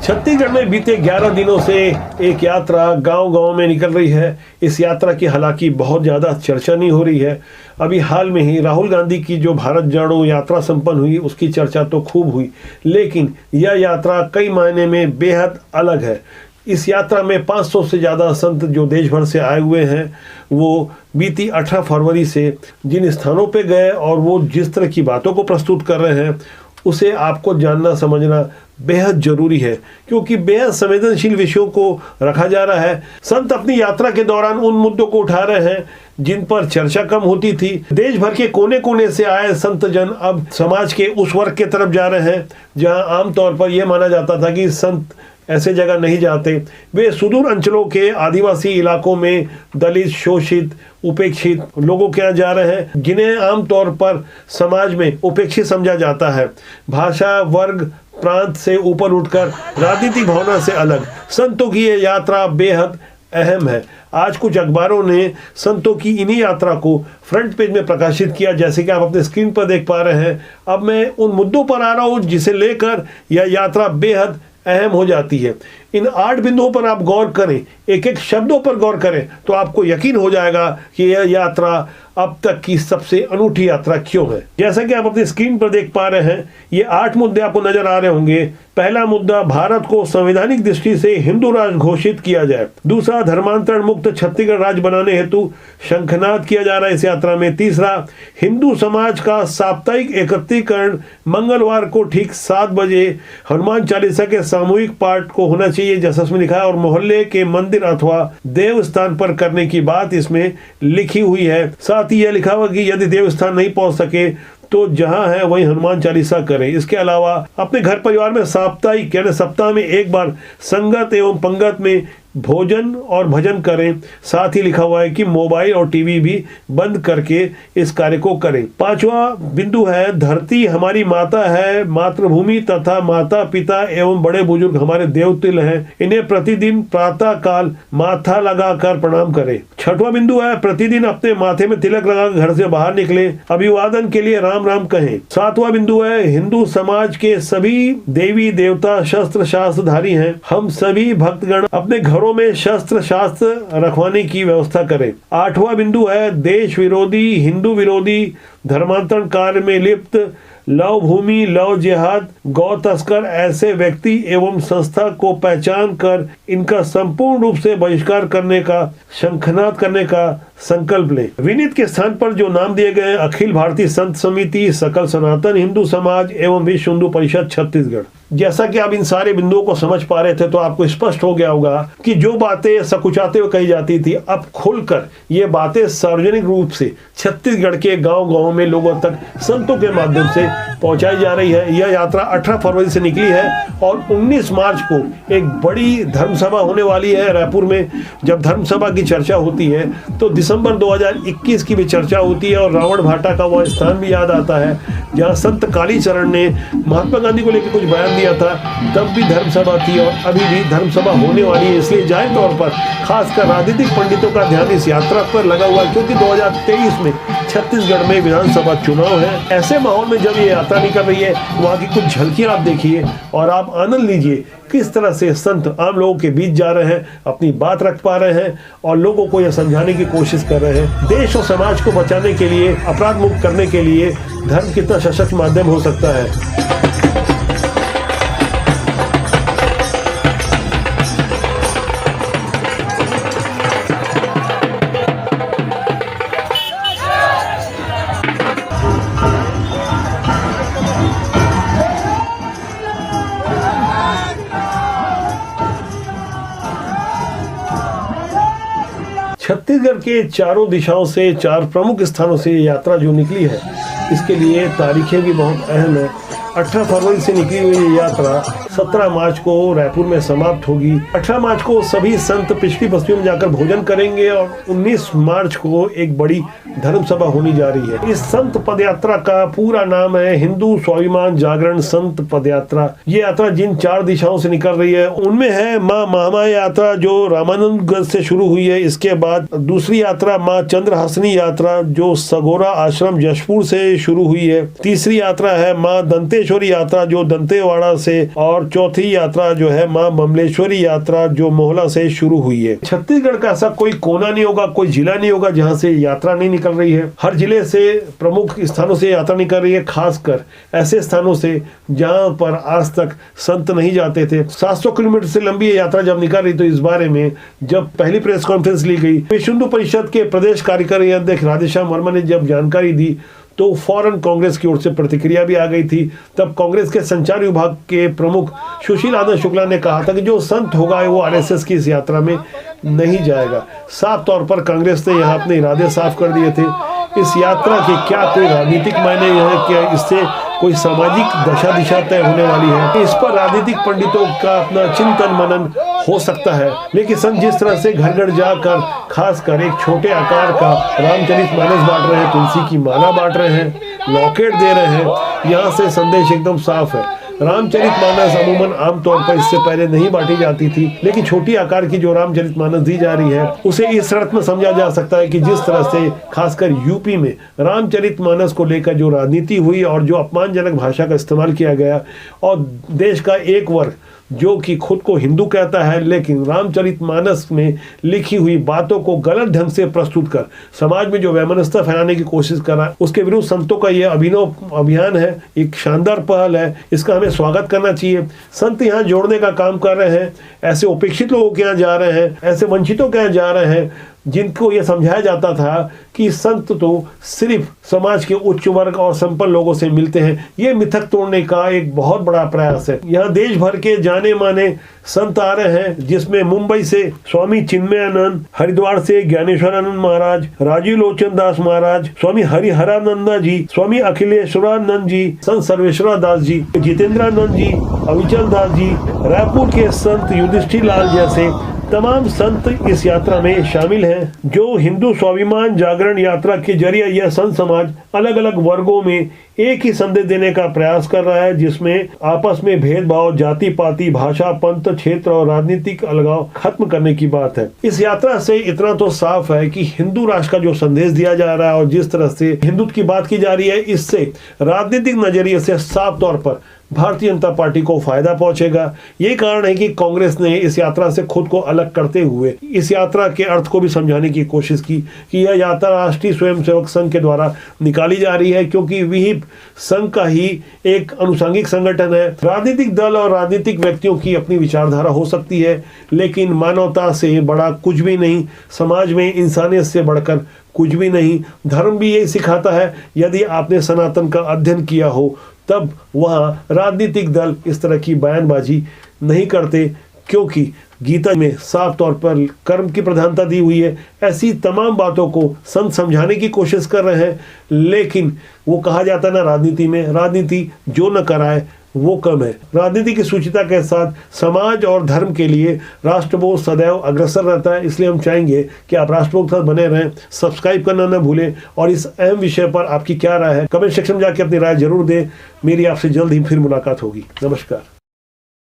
छत्तीसगढ़ में बीते 11 दिनों से एक यात्रा गांव-गांव में निकल रही है। इस यात्रा की हालांकि बहुत ज़्यादा चर्चा नहीं हो रही है। अभी हाल में ही राहुल गांधी की जो भारत जोड़ो यात्रा संपन्न हुई, उसकी चर्चा तो खूब हुई, लेकिन यह यात्रा कई मायने में बेहद अलग है। इस यात्रा में 500 से ज़्यादा संत जो देश भर से आए हुए हैं, वो बीती 18 फरवरी से जिन स्थानों पे गए और वो जिस तरह की बातों को प्रस्तुत कर रहे हैं, उसे आपको जानना समझना बेहद जरूरी है, क्योंकि बेहद संवेदनशील विषयों को रखा जा रहा है। संत अपनी यात्रा के दौरान उन मुद्दों को उठा रहे हैं जिन पर चर्चा कम होती थी। देश भर के कोने कोने से आए संत जन अब समाज के उस वर्ग के तरफ जा रहे हैं जहां आमतौर पर यह माना जाता था कि संत ऐसे जगह नहीं जाते। वे सुदूर अंचलों के आदिवासी इलाकों में दलित, शोषित, उपेक्षित लोगों के यहाँ जा रहे हैं, जिन्हें आमतौर पर समाज में उपेक्षित समझा जाता है। भाषा, वर्ग, प्रांत से ऊपर उठकर राजनीतिक भावना से अलग संतों की ये यात्रा बेहद अहम है। आज कुछ अखबारों ने संतों की इन्हीं यात्रा को फ्रंट पेज में प्रकाशित किया, जैसे कि आप अपने स्क्रीन पर देख पा रहे हैं। अब मैं उन मुद्दों पर आ रहा हूँ जिसे लेकर यह यात्रा बेहद अहम हो जाती है। इन 8 बिंदुओं पर आप गौर करें, एक एक शब्दों पर गौर करें, तो आपको यकीन हो जाएगा कि यह यात्रा अब तक की सबसे अनूठी यात्रा क्यों है। जैसा कि आप अपनी स्क्रीन पर देख पा रहे हैं, ये 8 मुद्दे आपको नजर आ रहे होंगे। पहला मुद्दा, भारत को संवैधानिक दृष्टि से हिंदू राज्य घोषित किया जाए। दूसरा, धर्मांतरण मुक्त छत्तीसगढ़ राज्य बनाने हेतु शंखनाद किया जा रहा है इस यात्रा में। तीसरा, हिंदू समाज का साप्ताहिक एकत्रीकरण मंगलवार को ठीक 7 बजे हनुमान चालीसा के सामूहिक पाठ को होना चाहिए, जैसा उसमें लिखा है, और मोहल्ले के मंदिर अथवा देव स्थान पर करने की बात इसमें लिखी हुई है। साथ ही यह लिखा हुआ कि यदि देव स्थान नहीं पहुंच सके तो जहां है वहीं हनुमान चालीसा करें। इसके अलावा अपने घर परिवार में साप्ताहिक यानी सप्ताह में एक बार संगत एवं पंगत में भोजन और भजन करें। साथ ही लिखा हुआ है कि मोबाइल और टीवी भी बंद करके इस कार्य को करें। 5वां बिंदु है, धरती हमारी माता है, मातृभूमि तथा माता पिता एवं बड़े बुजुर्ग हमारे देवतुल्य हैं, इन्हें प्रतिदिन प्रातः काल माथा लगाकर प्रणाम करें। 6वां बिंदु है, प्रतिदिन अपने माथे में तिलक लगाकर घर से बाहर निकले, अभिवादन के लिए राम राम कहें। 7वां बिंदु है, हिंदू समाज के सभी देवी देवता शस्त्र शास्त्रधारी हैं, हम सभी भक्तगण अपने घरों में शस्त्र शास्त्र रखवाने की व्यवस्था करें। 8वां बिंदु है, देश विरोधी, हिंदू विरोधी, धर्मांतरण कार्य में लिप्त, लव भूमि, लव जिहाद, गौ तस्कर ऐसे व्यक्ति एवं संस्था को पहचान कर इनका संपूर्ण रूप से बहिष्कार करने का, शंखनाद करने का संकल्प लें। विनीत के स्थान पर जो नाम दिए गए, अखिल भारतीय संत समिति, सकल सनातन हिंदू समाज एवं विश्व हिंदू परिषद छत्तीसगढ़। जैसा कि आप इन सारे बिंदुओं को समझ पा रहे थे, तो आपको स्पष्ट हो गया होगा कि जो बातें सकुचाते हुए कही जाती थी, अब खुलकर ये बातें सार्वजनिक रूप से छत्तीसगढ़ के गांव-गांव में लोगों तक संतों के माध्यम से पहुंचाई जा रही है। यह यात्रा 18 फरवरी से निकली है और 19 मार्च को एक बड़ी धर्मसभा होने वाली है रायपुर में। जब धर्मसभा की चर्चा होती है तो दिसंबर 2021 की भी चर्चा होती है, और रावण भाटा का वह स्थान भी याद आता है जहां संत कालीचरण ने महात्मा गांधी को लेकर कुछ बयान दिया था। तब भी धर्मसभा थी और अभी भी धर्मसभा होने वाली है। इसलिए जाहिर तौर पर खासकर राजनीतिक पंडितों का ध्यान इस यात्रा पर लगा हुआ है, क्योंकि 2023 में छत्तीसगढ़ में विधानसभा चुनाव है। ऐसे माहौल में जब ये यात्रा निकल रही है, वहाँ की कुछ झलकियां आप देखिए और आप आनंद लीजिए किस तरह से संत आम लोगों के बीच जा रहे हैं, अपनी बात रख पा रहे हैं और लोगों को यह समझाने की कोशिश कर रहे हैं। देश और समाज को बचाने के लिए, अपराध मुक्त करने के लिए धर्म कितना सशक्त माध्यम हो सकता है। छत्तीसगढ़ के चारों दिशाओं से 4 प्रमुख स्थानों से यात्रा जो निकली है, इसके लिए तारीखें भी बहुत अहम है। 18 फरवरी से निकली हुई ये यात्रा 17 मार्च को रायपुर में समाप्त होगी। 18 मार्च को सभी संत पिछली बस्तियों में जाकर भोजन करेंगे और 19 मार्च को एक बड़ी धर्मसभा होनी जा रही है। इस संत पदयात्रा का पूरा नाम है हिंदू स्वाभिमान जागरण संत पदयात्रा। ये यात्रा जिन 4 दिशाओं से निकल रही है उनमें है माँ महामाया यात्रा जो रामानंदगंज से शुरू हुई है। इसके बाद दूसरी यात्रा माँ चंद्रहसनी यात्रा जो सगोरा आश्रम जशपुर से शुरू हुई है। तीसरी यात्रा है माँ दंतेश्वरी दंतेश्वरी यात्रा जो दंतेवाड़ा से और चौथी यात्रा जो है मां बमलेश्वरी यात्रा जो मोहला से शुरू हुई है। छत्तीसगढ़ का ऐसा कोई कोना नहीं होगा, कोई जिला नहीं होगा जहां से यात्रा नहीं निकल रही है। हर जिले से प्रमुख स्थानों से यात्रा निकल रही है, खासकर ऐसे स्थानों से जहां पर आज तक संत नहीं जाते थे। 700 किलोमीटर से लंबी ये यात्रा जब निकल रही तो इस बारे में जब पहली प्रेस कॉन्फ्रेंस ली गई, विश्व हिंदू परिषद के प्रदेश कार्यकारी अध्यक्ष राधेश्याम वर्मा ने जब जानकारी दी तो फौरन कांग्रेस की ओर से प्रतिक्रिया भी आ गई थी। तब कांग्रेस के संचार विभाग के प्रमुख सुशील आनंद शुक्ला ने कहा था कि जो संत होगा वो आरएसएस की इस यात्रा में नहीं जाएगा। साफ तौर पर कांग्रेस ने यहाँ अपने इरादे साफ कर दिए थे। इस यात्रा के क्या कोई राजनीतिक मायने है, क्या इससे कोई सामाजिक दशा दिशा तय होने वाली है, इस पर राजनीतिक पंडितों का अपना चिंतन मनन हो सकता है। लेकिन संत जिस तरह से घर घर जाकर खासकर एक छोटे आकार का रामचरितमानस बांट रहे हैं, तुलसी की माला बांट रहे हैं, लॉकेट दे रहे हैं, यहाँ से संदेश एकदम साफ है। रामचरितमानस अमूमन आमतौर पर इससे पहले नहीं बांटी जाती थी, लेकिन छोटी आकार की जो रामचरितमानस दी जा रही है उसे इस शर्त में समझा जा सकता है कि जिस तरह से खासकर यूपी में रामचरितमानस को लेकर जो राजनीति हुई और जो अपमानजनक भाषा का इस्तेमाल किया गया और देश का एक वर्ग जो कि खुद को हिंदू कहता है लेकिन रामचरितमानस में लिखी हुई बातों को गलत ढंग से प्रस्तुत कर समाज में जो वैमनस्यता फैलाने की कोशिश कर रहा है, उसके विरुद्ध संतों का यह अभिनव अभियान है, एक शानदार पहल है। इसका हमें स्वागत करना चाहिए। संत यहाँ जोड़ने का काम कर रहे हैं, ऐसे उपेक्षित लोगों के यहाँ जा रहे हैं, ऐसे वंचितों के यहाँ जा रहे हैं जिनको यह समझाया जाता था कि संत तो सिर्फ समाज के उच्च वर्ग और संपन्न लोगों से मिलते हैं। ये मिथक तोड़ने का एक बहुत बड़ा प्रयास है। यहाँ देश भर के जाने माने संत आ रहे हैं, जिसमें मुंबई से स्वामी चिन्मयानंद, हरिद्वार से ज्ञानेश्वरानंद महाराज, राजीव लोचन दास महाराज, स्वामी हरिहरानंदा जी, स्वामी अखिलेश्वरानंद जी, संत सर्वेश्वर दास जी, जितेंद्रानंद जी, अविचल दास जी, रायपुर के संत युधिष्ठिर लाल जैसे तमाम संत इस यात्रा में शामिल हैं। जो हिंदू स्वाभिमान जागरण यात्रा के जरिए यह संत समाज अलग अलग वर्गों में एक ही संदेश देने का प्रयास कर रहा है, जिसमें आपस में भेदभाव, जाति पाति, भाषा, पंथ, क्षेत्र और राजनीतिक अलगाव खत्म करने की बात है। इस यात्रा से इतना तो साफ है कि हिंदू राष्ट्र का जो संदेश दिया जा रहा है और जिस तरह से हिंदुत्व की बात की जा रही है, इससे राजनीतिक नजरिए से साफ तौर पर भारतीय जनता पार्टी को फायदा पहुंचेगा। यही कारण है कि कांग्रेस ने इस यात्रा से खुद को अलग करते हुए इस यात्रा के अर्थ को भी समझाने की कोशिश की कि यह यात्रा राष्ट्रीय स्वयंसेवक संघ के द्वारा निकाली जा रही है, क्योंकि विहिप संघ का ही एक अनुषंगिक संगठन है। राजनीतिक दल और राजनीतिक व्यक्तियों की अपनी विचारधारा हो सकती है, लेकिन मानवता से बड़ा कुछ भी नहीं, समाज में इंसानियत से बढ़कर कुछ भी नहीं। धर्म भी यही सिखाता है। यदि आपने सनातन का अध्ययन किया हो तब वहाँ राजनीतिक दल इस तरह की बयानबाजी नहीं करते, क्योंकि गीता में साफ तौर पर कर्म की प्रधानता दी हुई है। ऐसी तमाम बातों को संत समझाने की कोशिश कर रहे हैं, लेकिन वो कहा जाता है ना, राजनीति में राजनीति जो न कराए वो कम है। राजनीति की सूचिता के साथ समाज और धर्म के लिए राष्ट्रबोध सदैव अग्रसर रहता है। इसलिए हम चाहेंगे कि आप राष्ट्रबोध के साथ बने रहें। सब्सक्राइब करना न भूलें और इस अहम विषय पर आपकी क्या राय है कमेंट सेक्शन में जाके अपनी राय जरूर दें। मेरी आपसे जल्द ही फिर मुलाकात होगी। नमस्कार।